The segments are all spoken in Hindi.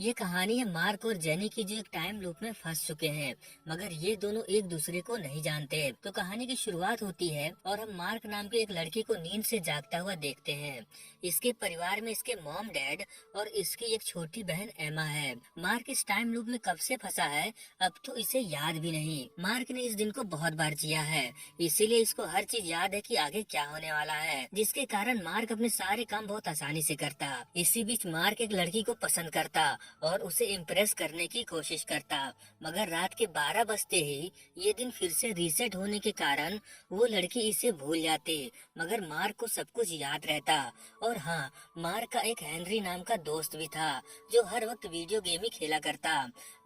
ये कहानी है मार्क और जेनी की, जो एक टाइम लूप में फंस चुके हैं, मगर ये दोनों एक दूसरे को नहीं जानते। तो कहानी की शुरुआत होती है और हम मार्क नाम के एक लड़के को नींद से जागता हुआ देखते हैं। इसके परिवार में इसके मॉम डैड और इसकी एक छोटी बहन एमा है। मार्क इस टाइम लूप में कब से फंसा है अब तो इसे याद भी नहीं। मार्क ने इस दिन को बहुत बार जिया है, इसीलिए इसको हर चीज याद है कि आगे क्या होने वाला है, जिसके कारण मार्क अपने सारे काम बहुत आसानी से करता। इसी बीच मार्क एक लड़की को पसंद करता और उसे इम्प्रेस करने की कोशिश करता, मगर रात के 12 बजते ही ये दिन फिर से रीसेट होने के कारण वो लड़की इसे भूल जाती, मगर मार्क को सब कुछ याद रहता। और हाँ, मार्क का एक हेनरी नाम का दोस्त भी था जो हर वक्त वीडियो गेम ही खेला करता।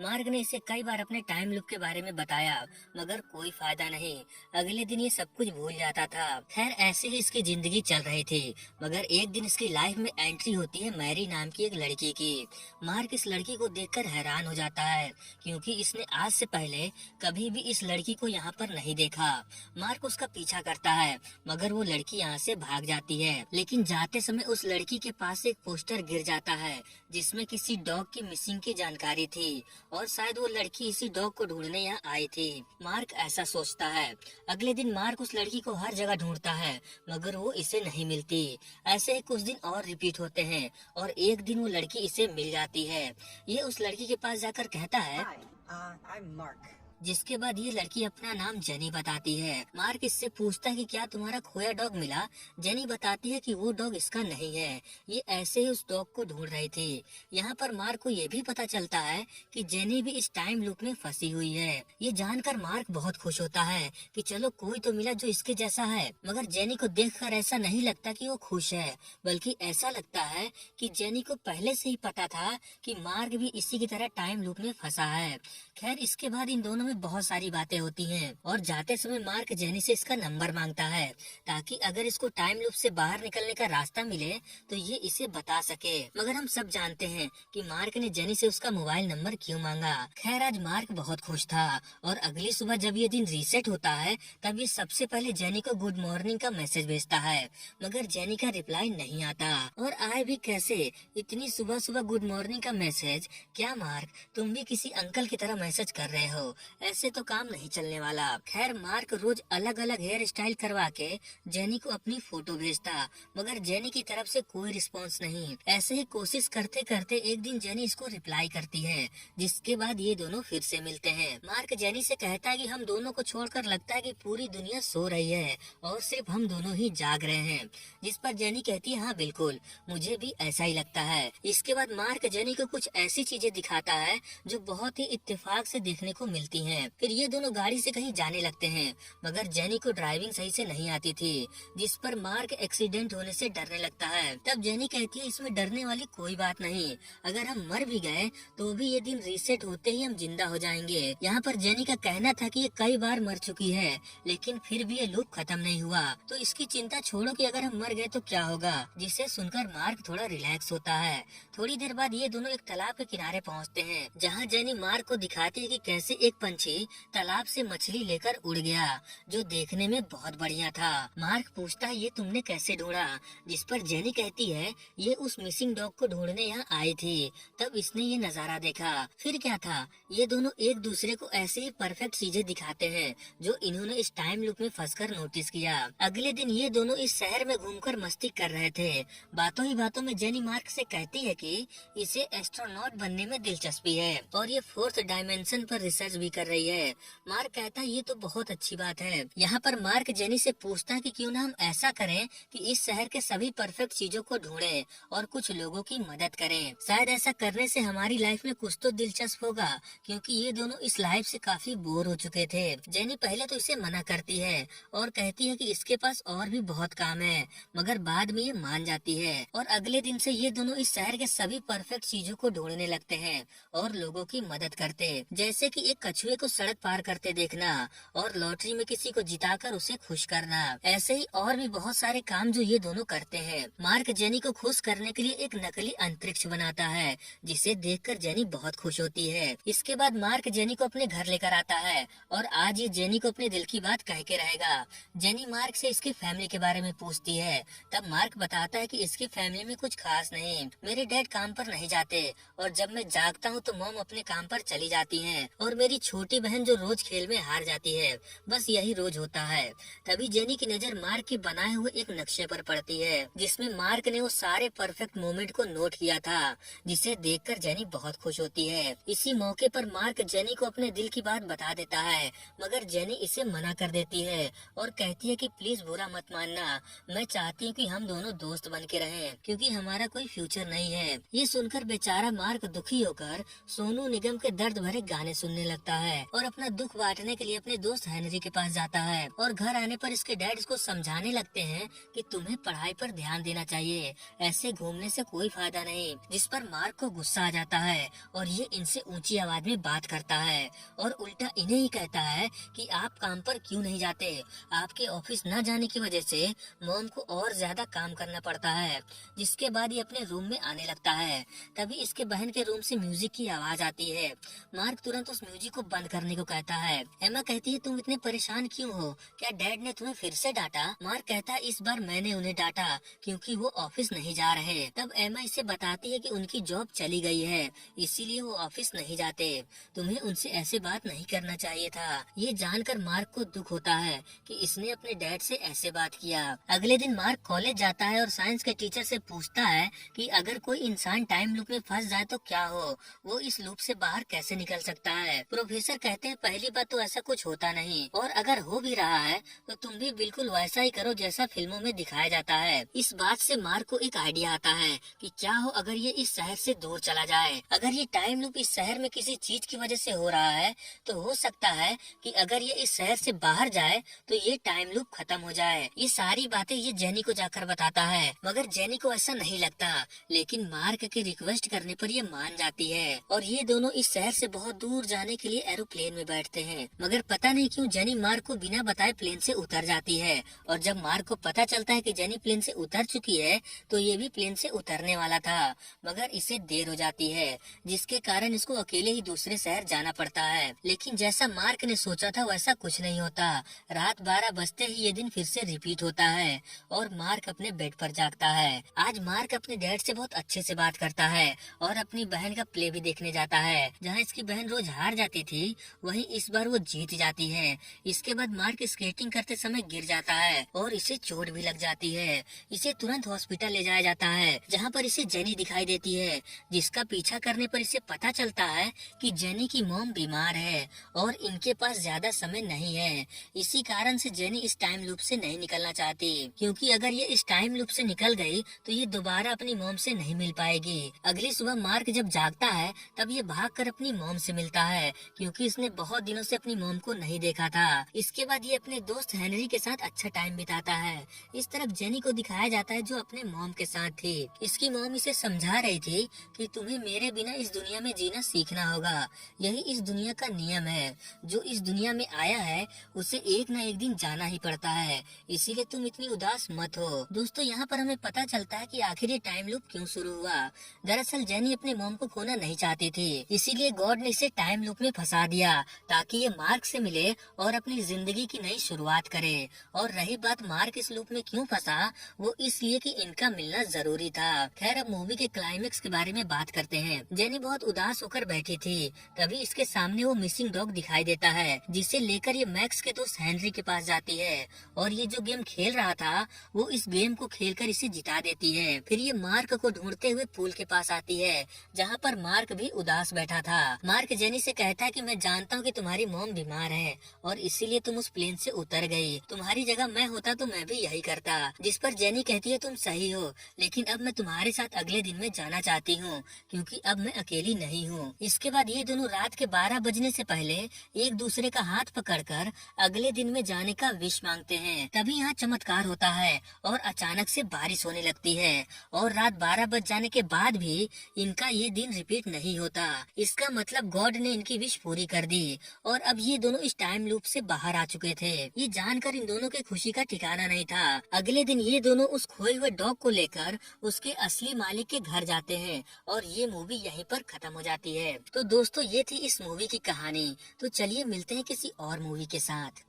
मार्क ने इसे कई बार अपने टाइम लूप के बारे में बताया, मगर कोई फायदा नहीं। अगले दिन ये सब कुछ भूल जाता था। खैर, ऐसे ही इसकी जिंदगी चल रही थी, मगर एक दिन इसकी लाइफ में एंट्री होती है मैरी नाम की एक लड़की की। मार्क इस लड़की को देखकर हैरान हो जाता है, क्योंकि इसने आज से पहले कभी भी इस लड़की को यहाँ पर नहीं देखा। मार्क उसका पीछा करता है, मगर वो लड़की यहाँ से भाग जाती है। लेकिन जाते समय उस लड़की के पास एक पोस्टर गिर जाता है जिसमें किसी डॉग की मिसिंग की जानकारी थी, और शायद वो लड़की इसी डॉग को ढूंढने यहाँ आई थी। मार्क ऐसा सोचता है। अगले दिन मार्क उस लड़की को हर जगह ढूंढता है, मगर वो इसे नहीं मिलती। ऐसे ही कुछ दिन और रिपीट होते हैं और एक दिन वो लड़की इसे मिल जाती है। ये उस लड़की के पास जाकर कहता है, Hi, I'm Mark. जिसके बाद ये लड़की अपना नाम जेनी बताती है। मार्क इससे पूछता है कि क्या तुम्हारा खोया डॉग मिला। जेनी बताती है कि वो डॉग इसका नहीं है, ये ऐसे ही उस डॉग को ढूंढ रही थी। यहाँ पर मार्क को ये भी पता चलता है कि जेनी भी इस टाइम लूप में फंसी हुई है। ये जानकर मार्क बहुत खुश होता है कि चलो कोई तो मिला जो इसके जैसा है, मगर जेनी को देखकर ऐसा नहीं लगता कि वो खुश है, बल्कि ऐसा लगता है कि जेनी को पहले से ही पता था कि मार्क भी इसी की तरह टाइम लूप में फंसा है। खैर, इसके बाद इन दोनों में बहुत सारी बातें होती हैं और जाते समय मार्क जेनी से इसका नंबर मांगता है, ताकि अगर इसको टाइम लूप से बाहर निकलने का रास्ता मिले तो ये इसे बता सके। मगर हम सब जानते हैं कि मार्क ने जेनी से उसका मोबाइल नंबर क्यों मांगा। खैर, आज मार्क बहुत खुश था और अगली सुबह जब ये दिन रीसेट होता है तब ये सबसे पहले जेनी को गुड मॉर्निंग का मैसेज भेजता है, मगर जेनी का रिप्लाई नहीं आता। और आए भी कैसे, इतनी सुबह सुबह गुड मॉर्निंग का मैसेज। क्या मार्क, तुम भी किसी अंकल की तरह मैसेज कर रहे हो? ऐसे तो काम नहीं चलने वाला। खैर, मार्क रोज अलग अलग हेयर स्टाइल करवा के जेनी को अपनी फोटो भेजता, मगर जेनी की तरफ से कोई रिस्पांस नहीं। ऐसे ही कोशिश करते करते एक दिन जेनी इसको रिप्लाई करती है, जिसके बाद ये दोनों फिर से मिलते हैं। मार्क जेनी से कहता है कि हम दोनों को छोड़कर लगता है कि पूरी दुनिया सो रही है और सिर्फ हम दोनों ही जाग रहे हैं, जिस पर जेनी कहती है, हाँ बिल्कुल, मुझे भी ऐसा ही लगता है। इसके बाद मार्क जेनी को कुछ ऐसी चीजें दिखाता है जो बहुत ही इत्तेफाक से देखने को मिलती हैं। फिर ये दोनों गाड़ी से कहीं जाने लगते हैं, मगर जेनी को ड्राइविंग सही से नहीं आती थी, जिस पर मार्क एक्सीडेंट होने से डरने लगता है। तब जेनी कहती है, इसमें डरने वाली कोई बात नहीं, अगर हम मर भी गए तो भी ये दिन रीसेट होते ही हम जिंदा हो जाएंगे। यहाँ पर जेनी का कहना था कि ये कई बार मर चुकी है, लेकिन फिर भी ये लूप खत्म नहीं हुआ, तो इसकी चिंता छोड़ो कि अगर हम मर गए तो क्या होगा, जिसे सुनकर मार्क थोड़ा रिलैक्स होता है। थोड़ी देर बाद ये दोनों एक तालाब के किनारे पहुँचते हैं, जहाँ जेनी मार्क को दिखाती है कि कैसे एक पंछी तालाब से मछली लेकर उड़ गया, जो देखने में बहुत बढ़िया था। मार्क पूछता है, ये तुमने कैसे ढूंढा, जिस पर जेनी कहती है, ये उस मिसिंग डॉग को ढूंढने यहाँ आई थी, तब इसने ये नजारा देखा। फिर क्या था, ये दोनों एक दूसरे को ऐसे ही परफेक्ट चीजें दिखाते हैं जो इन्होंने इस टाइम लूप में फंसकर नोटिस किया। अगले दिन ये दोनों इस शहर में घूमकर मस्ती कर रहे थे। बातों ही बातों में जेनी मार्क से कहती है कि इसे एस्ट्रोनॉट बनने में दिलचस्पी है और ये फोर्थ डायमेंशन पर रिसर्च भी कर रही है। मार्क कहता है, ये तो बहुत अच्छी बात है। यहाँ पर मार्क जेनी से पूछता है कि क्यों ना हम ऐसा करें कि इस शहर के सभी परफेक्ट चीजों को ढूंढें और कुछ लोगों की मदद करें। शायद ऐसा करने से हमारी लाइफ में कुछ तो दिलचस्प होगा, क्योंकि ये दोनों इस लाइफ से काफी बोर हो चुके थे। जेनी पहले तो इसे मना करती है और कहती है कि इसके पास और भी बहुत काम है, मगर बाद में ये मान जाती है और अगले दिन से ये दोनों इस शहर के सभी परफेक्ट चीजों को ढूंढने लगते हैं और लोगों की मदद करते, जैसे कि एक कछुए को सड़क पार करते देखना और लॉटरी में किसी को जिताकर उसे खुश करना। ऐसे ही और भी बहुत सारे काम जो ये दोनों करते हैं। मार्क जेनी को खुश करने के लिए एक नकली अंतरिक्ष बनाता है जिसे देखकर जेनी बहुत खुश होती है। इसके बाद मार्क जेनी को अपने घर लेकर आता है और आज ये जेनी को अपने दिल की बात कह के रहेगा। जेनी मार्क से इसकी फैमिली के बारे में पूछती है। तब मार्क बताता है कि इसकी फैमिली में कुछ खास नहीं, मेरे डैड काम पर नहीं जाते और जब मैं जागता हूँ तो मॉम अपने काम पर चली जाती हैं और मेरी छोटी बहन जो रोज खेल में हार जाती है, बस यही रोज होता है। तभी जेनी की नजर मार्क के बनाए हुए एक नक्शे पर पड़ती है जिसमें मार्क ने वो सारे परफेक्ट मोमेंट को नोट किया था, जिसे देखकर जेनी बहुत खुश होती है। इसी मौके पर मार्क जेनी को अपने दिल की बात बता देता है, मगर जेनी इसे मना कर देती है और कहती है कि प्लीज बुरा मत मानना, मैं चाहती हूँ कि हम दोनों दोस्त बन के रहें क्योंकि हमारा कोई फ्यूचर नहीं है। ये सुनकर बेचारा मार्क दुखी होकर सोनू निगम के दर्द भरे गाने सुनने लगता है और अपना दुख बांटने के लिए अपने दोस्त हेनरी के पास जाता है और घर आने पर इसके डैड इसको समझाने लगते हैं कि तुम्हें पढ़ाई पर ध्यान देना चाहिए, ऐसे घूमने से कोई फायदा नहीं। जिस पर मार्क को गुस्सा आ जाता है और ये इनसे ऊंची आवाज में बात करता है और उल्टा इन्हें ही कहता है कि आप काम पर क्यों नहीं जाते, आपके ऑफिस न जाने की वजह से मॉम को और ज्यादा काम करना पड़ता है। जिसके बाद ये अपने रूम में आने लगता है। तभी इसके बहन के रूम से म्यूजिक की आवाज आती है। मार्क तुरंत उस म्यूजिक को बंद करने को कहता है। एमा कहती है तुम इतने परेशान क्यों हो, क्या डैड ने तुम्हें फिर से डांटा? मार्क कहता है इस बार मैंने उन्हें डांटा क्योंकि वो ऑफिस नहीं जा रहे। तब एमा इसे बताती है कि उनकी जॉब चली गई है इसीलिए वो ऑफिस नहीं जाते, तुम्हें उनसे ऐसे बात नहीं करना चाहिए था। ये जानकर मार्क को दुख होता है कि इसने अपने डैड से ऐसे बात किया। अगले दिन मार्क कॉलेज जाता है और साइंस के टीचर से पूछता है कि अगर कोई इंसान टाइम लूप में फंस जाए तो क्या हो, वो इस लूप से बाहर कैसे निकल सकता है? प्रोफेसर कहते हैं पहली बात तो ऐसा कुछ होता नहीं और अगर हो भी रहा है तो तुम भी बिल्कुल वैसा ही करो जैसा फिल्मों में दिखाया जाता है। इस बात से मार्क को एक आइडिया आता है कि क्या हो अगर ये इस शहर से दूर चला जाए। अगर ये टाइम लूप इस शहर में किसी चीज की वजह से हो रहा है तो हो सकता है कि अगर ये इस शहर से बाहर जाए तो ये टाइम लूप खत्म हो जाए। ये सारी बातें ये जेनी को जाकर बताता है मगर जेनी को ऐसा नहीं लगता, लेकिन मार्क के रिक्वेस्ट करने पर ये मान जाती है और ये दोनों इस शहर से बहुत दूर जाने के लिए एरोप्लेन में बैठते हैं। मगर पता नहीं क्यों जेनी मार्क को बिना बताए प्लेन से उतर जाती है और जब मार्क को पता चलता है कि जेनी प्लेन से उतर चुकी है तो ये भी प्लेन से उतरने वाला था मगर इसे देर हो जाती है जिसके कारण इसको अकेले ही दूसरे शहर जाना पड़ता है। लेकिन जैसा मार्क ने सोचा था वैसा कुछ नहीं होता। रात 12 बजते ही ये दिन फिर से रिपीट होता है और मार्क अपने बेड पर जागता है। आज मार्क अपने डैड से बहुत अच्छे से बात करता है और अपनी बहन का प्ले भी देखने जाता है। जहाँ इसकी बहन रोज हार जाती थी वहीं इस बार वो जीत जाती है। इसके बाद मार्क स्केटिंग करते समय गिर जाता है और इसे चोट भी लग जाती है। इसे तुरंत हॉस्पिटल ले जाया जाता है जहाँ पर इसे जेनी दिखाई देती है, जिसका पीछा करने पर इसे पता चलता है कि जेनी की मॉम बीमार है और इनके पास ज्यादा समय नहीं है। इसी कारण से जेनी इस टाइम लूप से नहीं निकलना चाहती क्योंकि अगर ये इस टाइम लूप से निकल गई तो ये दोबारा अपनी मॉम से नहीं मिल पाएगी। अगली सुबह मार्क जब जागता है तब ये भागकर अपनी मॉम से मिलता है क्योंकि इसने बहुत दिनों से अपनी मॉम को नहीं देखा था। इसके बाद ये अपने दोस्त हेनरी के साथ अच्छा टाइम बिताता है। इस तरफ जेनी को दिखाया जाता है जो अपने मॉम के साथ थी। इसकी मॉम इसे समझा रही थी कि तुम्हें मेरे बिना इस दुनिया में जीना सीखना होगा, यही इस दुनिया का नियम है। जो इस दुनिया में आया है उसे एक न एक दिन जाना ही पड़ता है, इसीलिए तुम इतनी उदास मत हो। दोस्तों यहाँ पर हमें पता चलता है कि आखिर ये टाइम लूप क्यों शुरू हुआ। दरअसल जेनी अपने मॉम को खोना नहीं चाहती थी, इसीलिए गॉड ने इसे टाइम लूप में फंसा दिया ताकि ये मार्क से मिले और अपनी जिंदगी की नई शुरुआत करे। और रही बात मार्क इस लूप में क्यों फंसा, वो इसलिए कि इनका मिलना जरूरी था। खैर अब मूवी के क्लाइमेक्स के बारे में बात करते हैं। जेनी बहुत उदास होकर बैठी थी, तभी इसके सामने वो मिसिंग डॉग दिखाई देता है जिसे लेकर ये मैक्स के दोस्त हेनरी के पास जाती है और ये जो गेम खेल रहा था वो इस गेम को खेलकर इसे जिता देती है। फिर ये मार्क को ढूंढते हुए पूल के पास आती है जहाँ पर मार्क भी उदास बैठा था। मार्क जेनी से कहता है कि मैं जानता हूँ कि तुम्हारी मॉम बीमार है और इसीलिए तुम उस प्लेन से उतर गई, तुम्हारी जगह मैं होता तो मैं भी यही करता। जिस पर जेनी कहती है तुम सही हो, लेकिन अब मैं तुम्हारे साथ अगले दिन में जाना चाहती हूँ क्योंकि अब मैं अकेली नहीं हूँ। इसके बाद ये दोनों रात के 12 बजने से पहले एक दूसरे का हाथ पकड़कर अगले दिन में जाने का विश मांगते हैं। तभी यहाँ चमत्कार होता है और अचानक से बारिश होने लगती है और रात 12 बज जाने के बाद भी इनका ये दिन रिपीट नहीं होता। इसका मतलब गॉड ने इनकी विश पूरी कर दी और अब ये दोनों इस टाइम लूप से बाहर आ चुके थे। ये जानकर इन दोनों के खुशी का ठिकाना नहीं था। अगले दिन ये दोनों उस खोए हुए डॉग को लेकर उसके असली मालिक के घर जाते हैं और ये मूवी यहीं पर खत्म हो जाती है। तो दोस्तों ये थी इस मूवी की कहानी। तो चलिए मिलते हैं किसी और मूवी के साथ।